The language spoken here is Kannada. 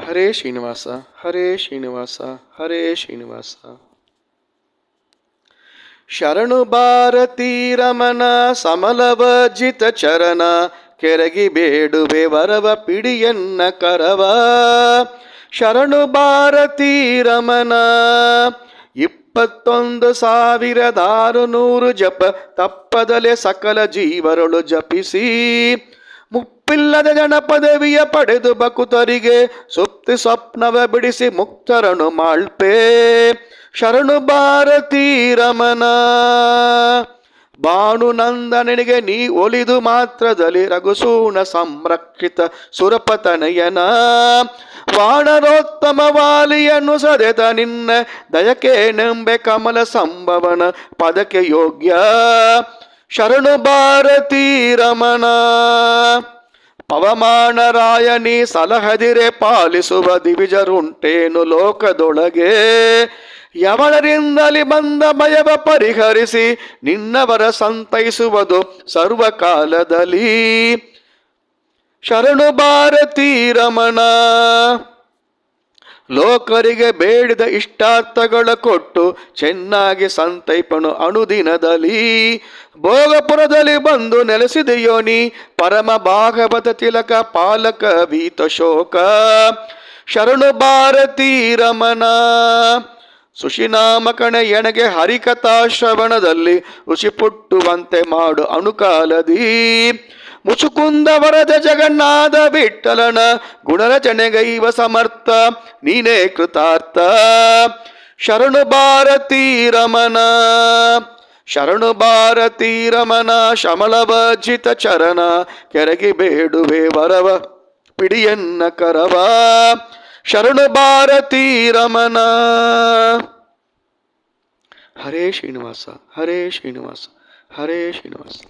ಹರೇ ಶ್ರೀನಿವಾಸ ಹರೇ ಶ್ರೀನಿವಾಸ ಹರೇ ಶ್ರೀನಿವಾಸ. ಶರಣು ಭಾರತೀ ರಮಣ ಸಮಲವಜಿತ ಚರಣ ಕೆರಗಿ ಬೇಡುವೆ ವರವ ಪಿಡಿಯನ್ನ ಕರವ. ಶರಣು ಭಾರತೀ ರಮಣ 21,600 ಜಪ ತಪ್ಪದಲೆ ಸಕಲ ಜೀವರಳು ಜಪಿಸಿ ಮುಪ್ಪಿಲ್ಲದ ಜನ ಪದವಿಯ ಪಡೆದು ಬಕುತರಿಗೆ ಸುಪ್ತಿ ಸ್ವಪ್ನವ ಬಿಡಿಸಿ ಮುಕ್ತರನು ಮಾಳ್ಪೆ. ಶರಣು ಭಾರತೀ ರಮಣ ಭಾನುನಂದನಿಗೆ ನೀ ಒಲಿದು ಮಾತ್ರದಲ್ಲಿ ರಘುಸೂನ ಸಂರಕ್ಷಿತ ಸುರಪತನಯನ ವಾನರೋತ್ತಮ ವಾಲಿಯನ್ನು ಸದೆತ ನಿನ್ನ ದಯಕೆ ನೆಂಬೆ ಕಮಲ ಸಂಭವನ ಪದಕ್ಕೆ ಯೋಗ್ಯ. ಶರಣು ಭಾರತೀ ರಮಣ ಪವಮಾನರಾಯಣಿ ಸಲಹದಿರೆ ಪಾಲಿಸುವ ದಿವಿಜರುಂಟೇನು ಲೋಕದೊಳಗೆ. ಯವನರಿಂದಲಿ ಬಂದ ಭಯವ ಪರಿಹರಿಸಿ ನಿನ್ನವರ ಸಂತೈಸುವುದು ಸರ್ವಕಾಲದಲ್ಲಿ. ಶರಣು ಭಾರತೀ ರಮಣ ಲೋಕರಿಗೆ ಬೇಡಿದ ಇಷ್ಟಾರ್ಥಗಳ ಕೊಟ್ಟು ಚೆನ್ನಾಗಿ ಸಂತೈಪನು ಅನುದಿನದಲ್ಲಿ. ಭೋಗಪುರದಲ್ಲಿ ಬಂದು ನೆಲೆಸಿದೆಯೋ ನೀ ಪರಮ ಭಾಗವತ ತಿಲಕ ಪಾಲಕ ವೀತ ಶೋಕ. ಶರಣು ಭಾರತೀ ರಮಣ ಸುಶಿನಾಮಕಣ ಎಣಗೆ ಹರಿಕಥಾಶ್ರವಣದಲ್ಲಿ ರುಚಿ ಪುಟ್ಟುವಂತೆ ಮಾಡು ಅನುಕಾಲದಿ. ಮುಚುಕುಂದ ವರದ ಜಗನ್ನಾಥ ವಿಠಲನ ಗುಣರಚನೆಗೈವ ಸಮರ್ಥ ನೀನೇ ಕೃತಾರ್ಥ. ಶರಣು ಭಾರತೀ ರಮಣ ಶರಣು ಭಾರತೀ ರಮಣ ಶಮಲವಜಿತ ಚರಣ ಕೆರಗಿ ಬೇಡುವೆ ವರವ ಪಿಡಿಯನ್ನ ಕರವ. ಶರಣು ಭಾರತೀ ರಮಣ. ಹರೇ ಶ್ರೀನಿವಾಸ ಹರೇ ಶ್ರೀನಿವಾಸ ಹರೇ ಶ್ರೀನಿವಾಸ.